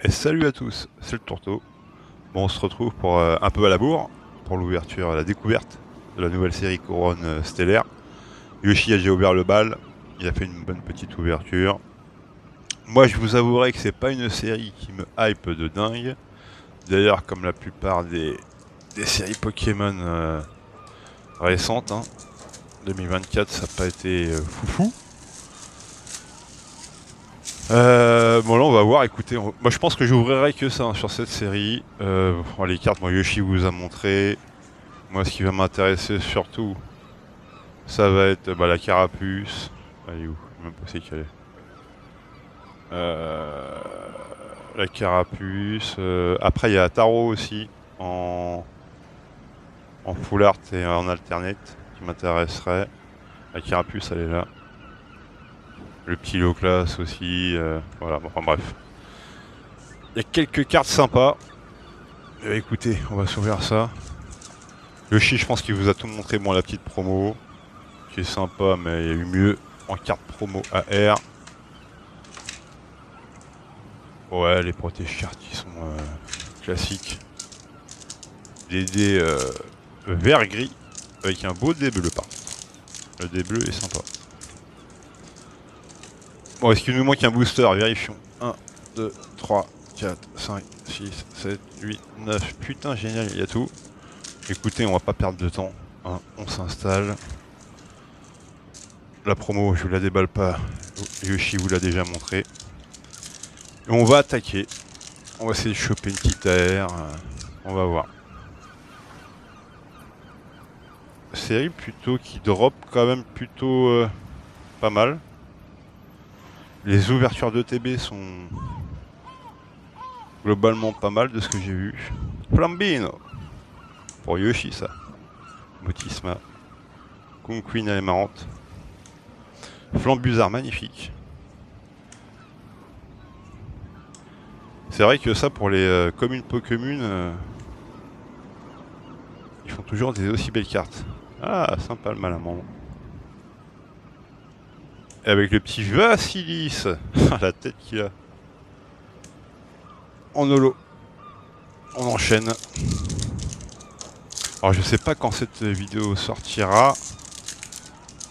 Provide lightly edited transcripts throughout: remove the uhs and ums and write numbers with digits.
Et salut à tous, c'est le Tourteau. Bon, on se retrouve pour un peu à la bourre, pour l'ouverture, la découverte de la nouvelle série Couronne Stellaire. Yoshi a déjà ouvert le bal, il a fait une bonne petite ouverture. Moi, je vous avouerai que c'est pas une série qui me hype de dingue. D'ailleurs, comme la plupart des séries Pokémon récentes, 2024, ça n'a pas été foufou. Bon là on va voir, écoutez, moi je pense que j'ouvrirai que ça sur cette série. Bon, les cartes, moi Yoshi vous a montré. Moi ce qui va m'intéresser surtout, ça va être la carapuce. Elle est où? Je sais même pas c'est qu'elle est. Euh, la carapuce. Après il y a Taro aussi, en, en full art et en alternate, qui m'intéresserait. La carapuce elle est là. Le petit low class aussi, voilà, bon, enfin bref. Il y a quelques cartes sympas. Écoutez, on va s'ouvrir ça. Yoshi, je pense qu'il vous a tout montré. Bon, la petite promo, qui est sympa, mais il y a eu mieux en carte promo AR. Ouais, les protège cartes qui sont classiques. Des dés vert-gris, avec un beau dé bleu par contre. Le dé bleu est sympa. Bon, est-ce qu'il nous manque un booster? Vérifions. 1, 2, 3, 4, 5, 6, 7, 8, 9. Putain, génial, il y a tout. Écoutez, on va pas perdre de temps. On s'installe. La promo, je vous la déballe pas. Yoshi vous l'a déjà montré. Et on va attaquer. On va essayer de choper une petite AR. On va voir. Série plutôt qui drop quand même plutôt pas mal. Les ouvertures de TB sont globalement pas mal de ce que j'ai vu. Flambino pour Yoshi ça. Motisma. Kung Queen elle est marrante. Flambuzard magnifique. C'est vrai que ça pour les communes Pokémon, ils font toujours des aussi belles cartes. Ah sympa le malamant. Et avec le petit Vassilis. La tête qu'il a. En holo. On enchaîne. Alors je sais pas quand cette vidéo sortira.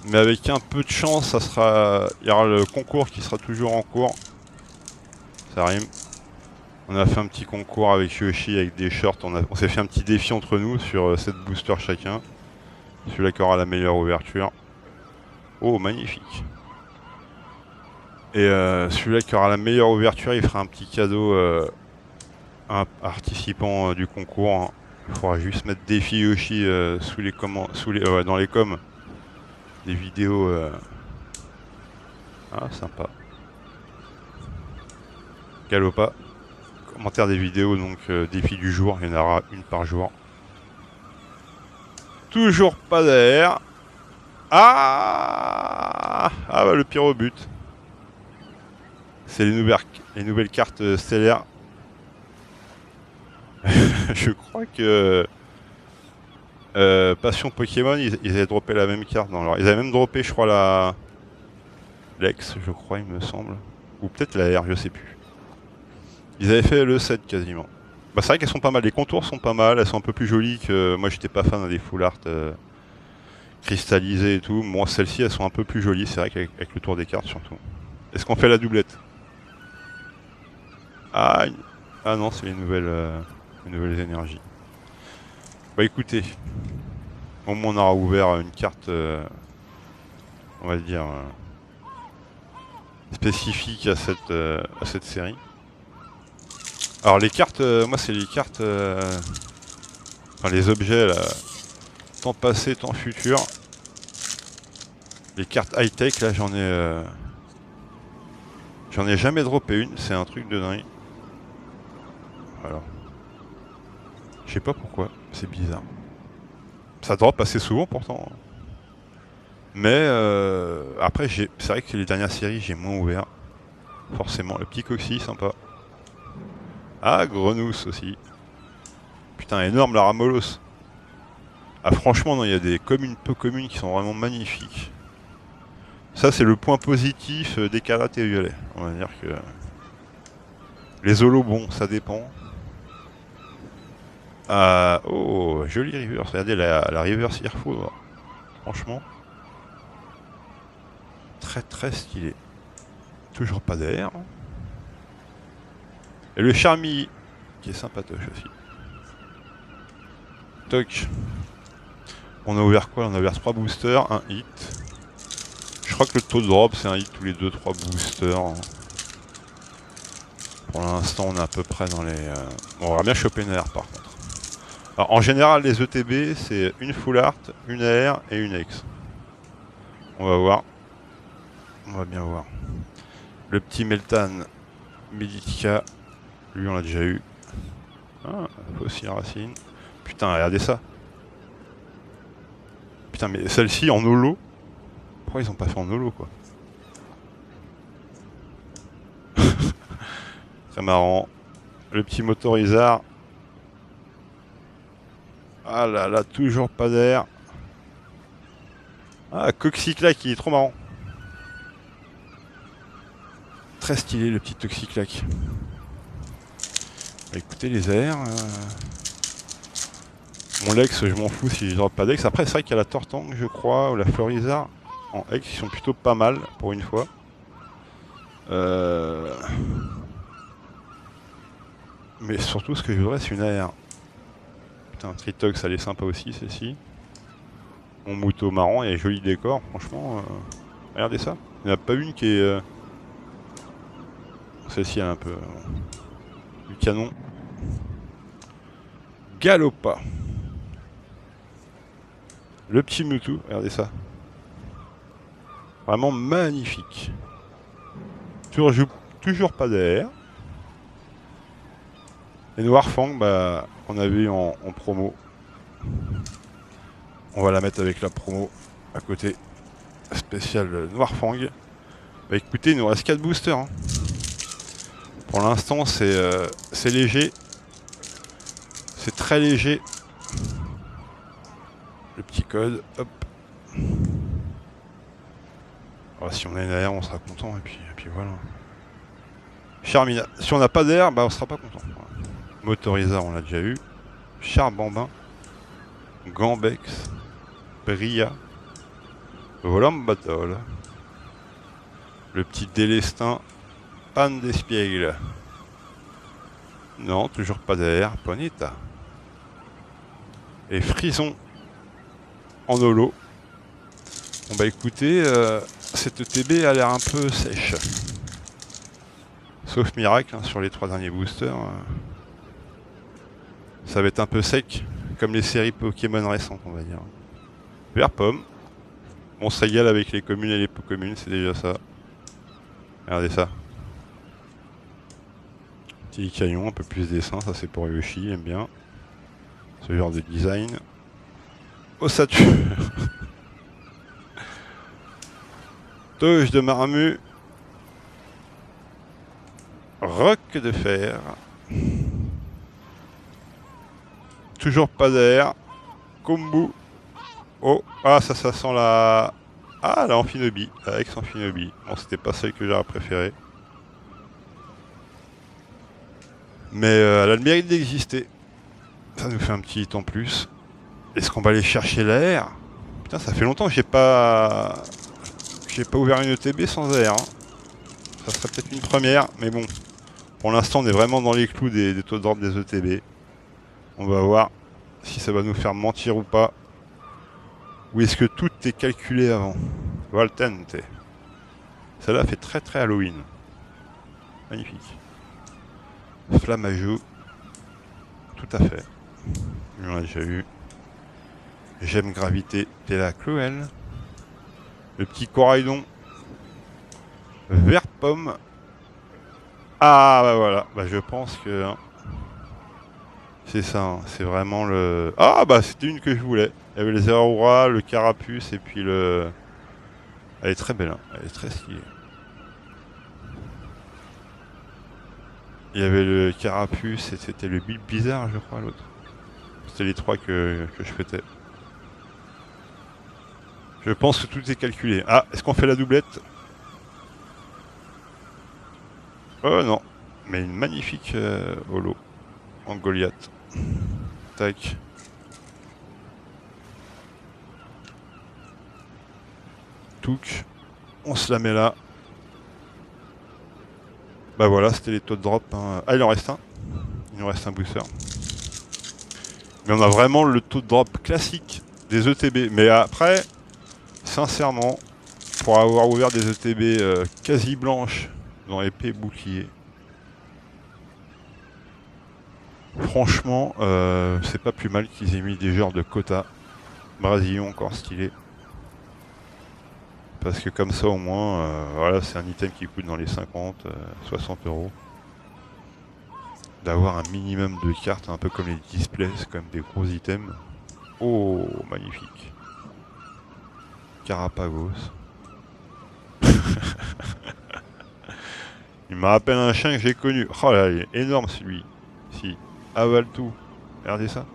Mais avec un peu de chance, ça sera. Il y aura le concours qui sera toujours en cours. Ça rime. On a fait un petit concours avec Yoshi avec des shorts. On s'est fait un petit défi entre nous sur 7 boosters chacun. Celui-là qui aura la meilleure ouverture. Oh, magnifique. Et celui-là qui aura la meilleure ouverture, il fera un petit cadeau à un participant du concours. Il faudra juste mettre défi Yoshi sous les dans les coms. Des vidéos. Ah, sympa. Galopa. Commentaire des vidéos, donc défi du jour. Il y en aura une par jour. Toujours pas d'air. Ah bah le pire au but. C'est les nouvelles cartes stellaires. Je crois que Passion Pokémon, ils avaient droppé la même carte. Ils avaient même droppé, je crois, la Lex, je crois, il me semble. Ou peut-être la R, je sais plus. Ils avaient fait le 7 quasiment. Bah, c'est vrai qu'elles sont pas mal. Les contours sont pas mal. Elles sont un peu plus jolies que. Moi, j'étais pas fan des full art cristallisées et tout. Moi, celles-ci, elles sont un peu plus jolies. C'est vrai qu'avec le tour des cartes, surtout. Est-ce qu'on fait la doublette? Ah, ah non, c'est les nouvelles énergies. Bah, écoutez. Au moins, on aura ouvert une carte. On va dire. Spécifique à cette série. Alors les cartes, moi c'est les cartes, enfin les objets là, temps passé, temps futur. Les cartes high-tech là j'en ai jamais droppé une, c'est un truc de dingue. Voilà. Je sais pas pourquoi, c'est bizarre. Ça drop assez souvent pourtant. Mais après c'est vrai que les dernières séries j'ai moins ouvert. Forcément, le petit Coxy, sympa. Ah, Grenousse aussi. Putain, énorme la Ramolos. Ah franchement, non, il y a des communes peu communes qui sont vraiment magnifiques. Ça, c'est le point positif des karatés violets. On va dire que Les holos, bon, ça dépend. Oh, jolie reverse. Regardez la reverse Airflow. Franchement, très très stylé. Toujours pas d'air. Et le Charmy, qui est sympatoche aussi. Toc. On a ouvert quoi? On a ouvert 3 boosters, un hit. Je crois que le taux de drop, c'est un hit tous les 2-3 boosters. Pour l'instant, on est à peu près dans les... Bon, on va bien choper une AR par contre. Alors, en général, les ETB, c'est une full art, une AR et une X. On va voir. On va bien voir. Le petit Meltan Meditica, lui, on l'a déjà eu. Ah, fossile racine. Putain, regardez ça. Putain, mais celle-ci en holo. Pourquoi ils ont pas fait en holo, quoi? Très marrant. Le petit motorisard. Ah là là, toujours pas d'air. Ah, Coxyclac, il est trop marrant. Très stylé, le petit Toxiclac. Bah, écoutez, les airs. Mon Lex, je m'en fous si je drop pas d'Ex. Après, c'est vrai qu'il y a la Tortank, je crois, ou la Florizard en Ex, qui sont plutôt pas mal pour une fois. Mais surtout, ce que je voudrais, c'est une AR. Putain, Tritox, elle est sympa aussi, celle-ci. Mon Mouto marrant, et joli décor, franchement. Regardez ça. Il n'y en a pas une qui est. Celle-ci, elle est un peu. Du canon. Galopa. Le petit Mewtwo, regardez ça. Vraiment magnifique. Toujours pas d'air. Et Noirfang, bah, on avait eu en promo. On va la mettre avec la promo à côté. Spécial Noirfang. Bah écoutez, il nous reste 4 boosters. Hein. Pour l'instant, c'est léger. C'est très léger. Le petit code, hop. Alors, si on a une AR, on sera content. Et puis voilà. Charmina. Si on n'a pas d'air, bah on sera pas content. Voilà. Motorizard, on l'a déjà eu. Charbambin. Gambex. Bria. Volant Battle. Le petit Délestin. Panne d'Espiègle. Non, toujours pas d'air. Bonita. Et Frison. En holo. Bon bah écoutez, cette ETB a l'air un peu sèche. Sauf miracle, hein, sur les 3 derniers boosters. Ça va être un peu sec, comme les séries Pokémon récentes, on va dire. Vert pomme. On se régale avec les communes et les communes, c'est déjà ça. Regardez ça. Petit caillon, un peu plus dessin, ça c'est pour Yoshi, il aime bien. Ce genre de design. Ossature. Toge de marmu. Roc de fer. Toujours pas d'air. Kombu. Oh, ah ça sent la... Ah, la Amphinobie, la ex-Amphinobie. Bon, c'était pas celle que j'aurais préférée. Mais elle a le mérite d'exister. Ça nous fait un petit hit en plus. Est-ce qu'on va aller chercher l'air? Putain, ça fait longtemps que j'ai pas ouvert une ETB sans air. Hein. Ça serait peut-être une première, mais bon. Pour l'instant, on est vraiment dans les clous des taux d'ordre des ETB. On va voir si ça va nous faire mentir ou pas. Ou est-ce que tout est calculé avant? Valtente. Celle-là fait très très Halloween. Magnifique. Flammajou. Tout à fait. On l'a déjà eu. J'aime gravité. T'es là, Cruel. Le petit Coraidon. Vert pomme. Ah bah voilà. Bah je pense que... Hein, c'est ça. Hein, c'est vraiment le... Ah bah c'était une que je voulais. Il y avait les Aurora, le Carapuce et puis le... Elle est très belle. Hein. Elle est très stylée. Il y avait le Carapuce et c'était le Bill Bizarre, je crois, l'autre. C'était les 3 que je fêtais. Je pense que tout est calculé. Ah, est-ce qu'on fait la doublette? Oh non. Mais une magnifique holo en Goliath. Tac. Touk. On se la met là. Bah voilà, c'était les taux de drop. Hein. Ah, il en reste un. Il nous reste un booster. Mais on a vraiment le taux de drop classique des ETB. Mais après, sincèrement, pour avoir ouvert des ETB quasi blanches dans épée bouclier, franchement, c'est pas plus mal qu'ils aient mis des genres de quotas. Brasillon encore stylé. Parce que comme ça au moins, voilà, c'est un item qui coûte dans les 50, 60 euros. D'avoir un minimum de cartes, un peu comme les displays, c'est quand même des gros items. Oh, magnifique. Carapagos. Il me rappelle un chien que j'ai connu. Oh là, il est énorme celui. Si, avale tout. Regardez ça.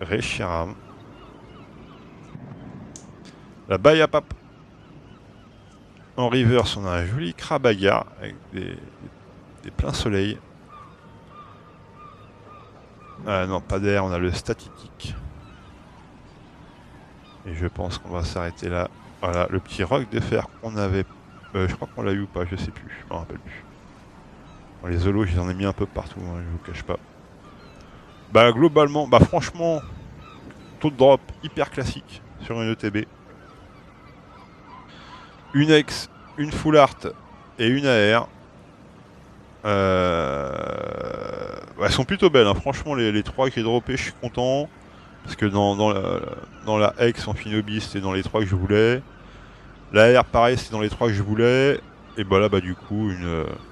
Reshiram. La Bayapap. En reverse, on a un joli Krabaga avec des pleins soleil. Ah non, pas d'air, on a le statique. Et je pense qu'on va s'arrêter là. Voilà, le petit roc de fer qu'on avait. Je crois qu'on l'a eu ou pas, je sais plus, je m'en rappelle plus. Bon, les holos, j'en ai mis un peu partout, hein, je vous cache pas. Bah globalement, bah franchement, taux de drop hyper classique sur une ETB. Une ex, une full art et une AR. Elles sont plutôt belles, hein. Franchement les trois que j'ai droppées, je suis content. Parce que dans la ex en Finobi, c'était dans les trois que je voulais. La R pareil, c'était dans les trois que je voulais. Et bah là bah du coup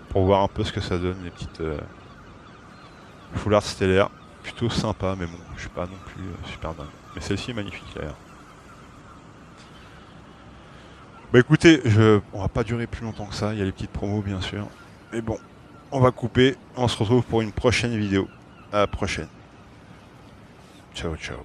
pour voir un peu ce que ça donne, les petites full art stellaire. Plutôt sympa, mais bon, je suis pas non plus super dingue. Mais celle-ci est magnifique la R. Bah écoutez, on va pas durer plus longtemps que ça, il y a les petites promos bien sûr. Mais bon, on va couper, on se retrouve pour une prochaine vidéo. À la prochaine. Ciao ciao.